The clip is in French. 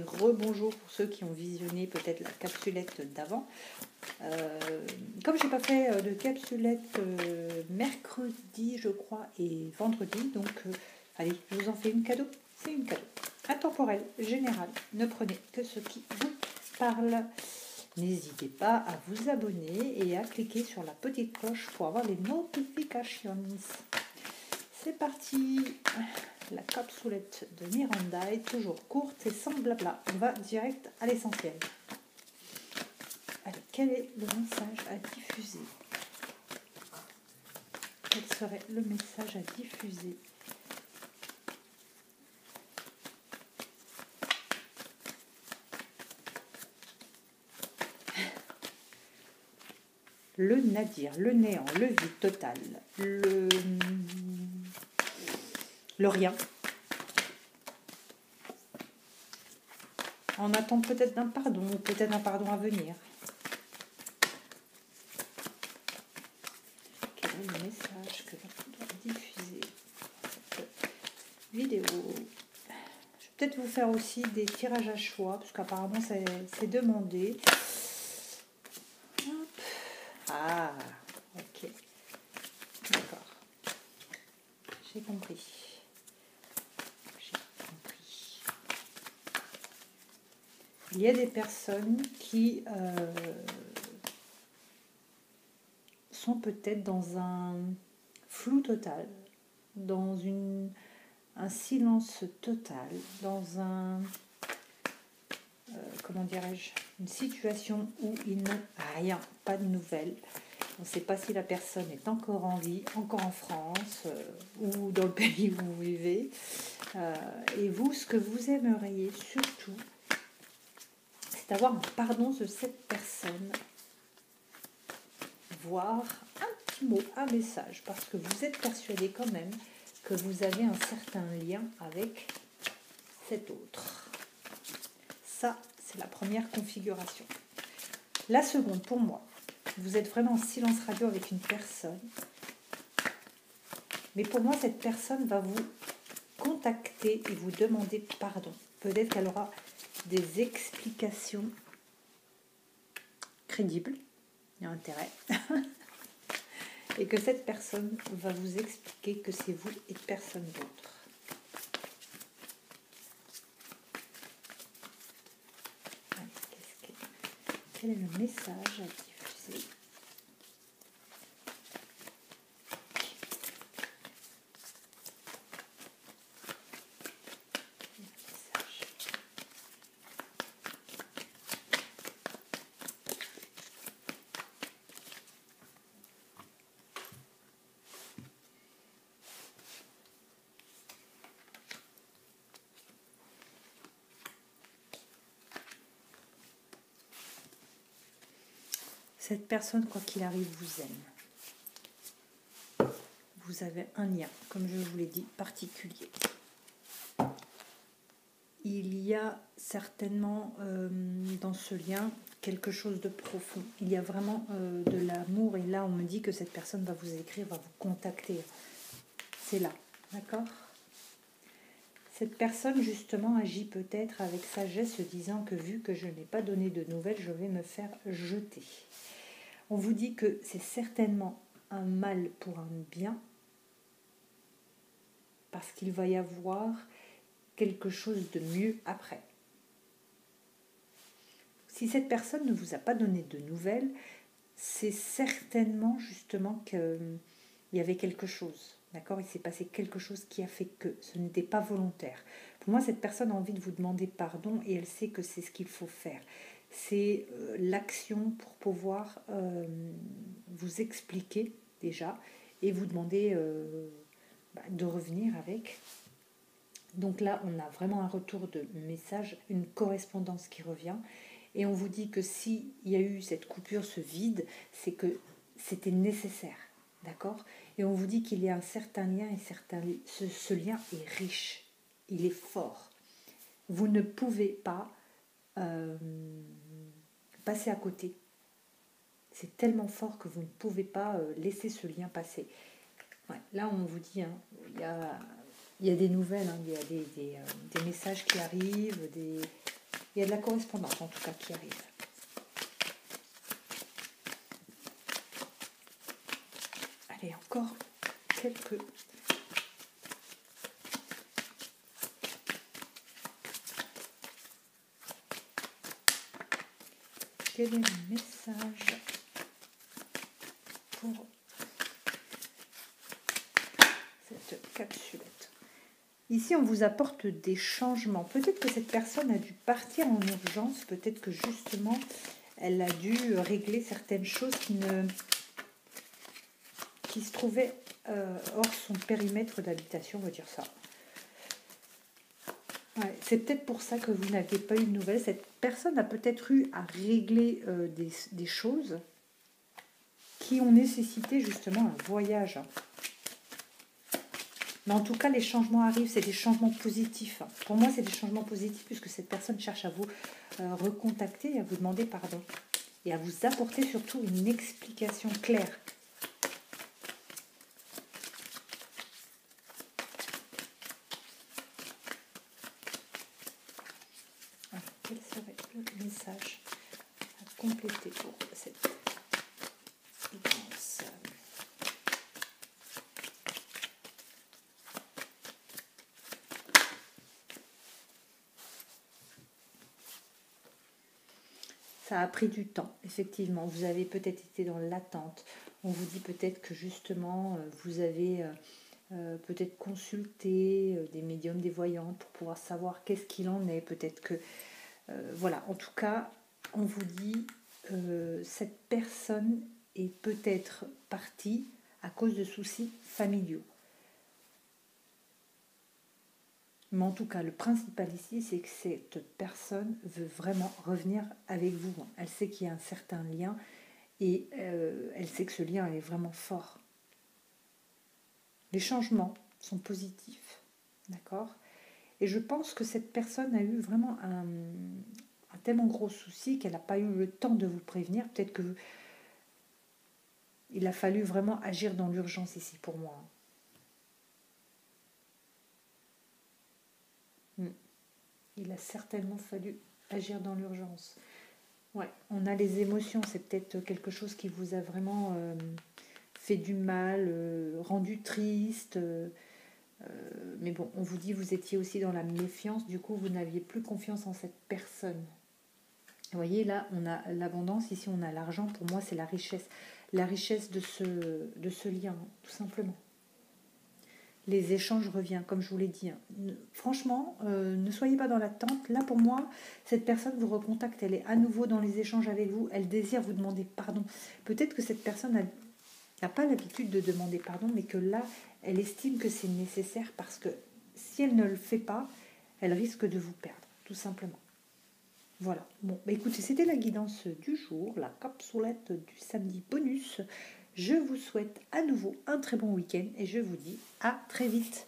rebonjour pour ceux qui ont visionné peut-être la capsulette d'avant. Comme j'ai pas fait de capsulette mercredi, je crois, et vendredi, donc allez, je vous en fais une cadeau. C'est une cadeau. Intemporel, général. Ne prenez que ce qui vous parle. N'hésitez pas à vous abonner et à cliquer sur la petite cloche pour avoir les notifications. C'est parti. La capsulette de Miranda est toujours courte et sans blabla. On va direct à l'essentiel. Allez, quel est le message à diffuser? Quel serait le message à diffuser? Le nadir, le néant, le vide total, le rien. On attend peut-être d'un pardon, ou peut-être un pardon à venir. Quel est le message que l'on doit diffuser dans cette vidéo? Je vais peut-être vous faire aussi des tirages à choix, parce qu'apparemment c'est demandé. Hop. Ah, ok. D'accord. J'ai compris. Il y a des personnes qui sont peut-être dans un flou total, dans un silence total, dans un, comment dirais-je, une situation où il n'a rien, pas de nouvelles. On ne sait pas si la personne est encore en vie, encore en France ou dans le pays où vous vivez. Et vous, ce que vous aimeriez surtout, d'avoir un pardon de cette personne, voire un petit mot, un message, parce que vous êtes persuadé quand même que vous avez un certain lien avec cet autre. Ça, c'est la première configuration. La seconde, pour moi, vous êtes vraiment en silence radio avec une personne, mais pour moi, cette personne va vous contacter et vous demander pardon. Peut-être qu'elle aura des explications crédibles, il y a intérêt, et que cette personne va vous expliquer que c'est vous et personne d'autre. Quel est le message à diffuser? Cette personne, quoi qu'il arrive, vous aime. Vous avez un lien, comme je vous l'ai dit, particulier. Il y a certainement dans ce lien quelque chose de profond. Il y a vraiment de l'amour. Et là, on me dit que cette personne va vous écrire, va vous contacter. C'est là, d'accord ? Cette personne, justement, agit peut-être avec sagesse, se disant que vu que je n'ai pas donné de nouvelles, je vais me faire jeter. On vous dit que c'est certainement un mal pour un bien, parce qu'il va y avoir quelque chose de mieux après. Si cette personne ne vous a pas donné de nouvelles, c'est certainement justement qu'il y avait quelque chose. D'accord ? Il s'est passé quelque chose qui a fait que ce n'était pas volontaire. Pour moi, cette personne a envie de vous demander pardon et elle sait que c'est ce qu'il faut faire. C'est l'action pour pouvoir vous expliquer déjà et vous demander de revenir avec. Donc là, on a vraiment un retour de message, une correspondance qui revient. Et on vous dit que s'il y a eu cette coupure, ce vide, c'est que c'était nécessaire. D'accord ? Et on vous dit qu'il y a un certain lien et ce lien est riche. Il est fort. Vous ne pouvez pas passer à côté. C'est tellement fort que vous ne pouvez pas laisser ce lien passer. Ouais, là, on vous dit, hein, il y a des nouvelles, hein, il y a des messages qui arrivent, Il y a de la correspondance en tout cas qui arrive. Allez, encore quelques... Quel est le message pour cette capsulette? Ici, on vous apporte des changements. Peut-être que cette personne a dû partir en urgence. Peut-être que justement, elle a dû régler certaines choses qui se trouvaient hors son périmètre d'habitation, on va dire ça. Ouais, c'est peut-être pour ça que vous n'aviez pas eu de nouvelles. Cette personne a peut-être eu à régler des choses qui ont nécessité justement un voyage. Mais en tout cas, les changements arrivent, c'est des changements positifs. Pour moi, c'est des changements positifs puisque cette personne cherche à vous recontacter et à vous demander pardon. Et à vous apporter surtout une explication claire. Alors, quel serait le message à compléter pour cette séquence? Ça a pris du temps, effectivement. Vous avez peut-être été dans l'attente. On vous dit peut-être que justement, vous avez peut-être consulté des médiums, des voyantes pour pouvoir savoir qu'est-ce qu'il en est. Peut-être que... voilà, en tout cas, on vous dit, cette personne est peut-être partie à cause de soucis familiaux. Mais en tout cas, le principal ici, c'est que cette personne veut vraiment revenir avec vous. Elle sait qu'il y a un certain lien et elle sait que ce lien est vraiment fort. Les changements sont positifs, d'accord? Et je pense que cette personne a eu vraiment un tellement gros souci qu'elle n'a pas eu le temps de vous prévenir. Peut-être que il a fallu vraiment agir dans l'urgence ici pour moi. Il a certainement fallu agir dans l'urgence. Ouais, on a les émotions, c'est peut-être quelque chose qui vous a vraiment fait du mal, rendu triste. Mais bon, on vous dit vous étiez aussi dans la méfiance, du coup vous n'aviez plus confiance en cette personne. Vous voyez, là, on a l'abondance, ici on a l'argent, pour moi c'est la richesse de ce lien, tout simplement. Les échanges reviennent, comme je vous l'ai dit. Franchement, ne soyez pas dans l'attente. Là, pour moi, cette personne vous recontacte. Elle est à nouveau dans les échanges avec vous. Elle désire vous demander pardon. Peut-être que cette personne n'a pas l'habitude de demander pardon, mais que là, elle estime que c'est nécessaire parce que si elle ne le fait pas, elle risque de vous perdre, tout simplement. Voilà. Bon, bah écoutez, c'était la guidance du jour, la capsulette du samedi bonus. Je vous souhaite à nouveau un très bon week-end et je vous dis à très vite.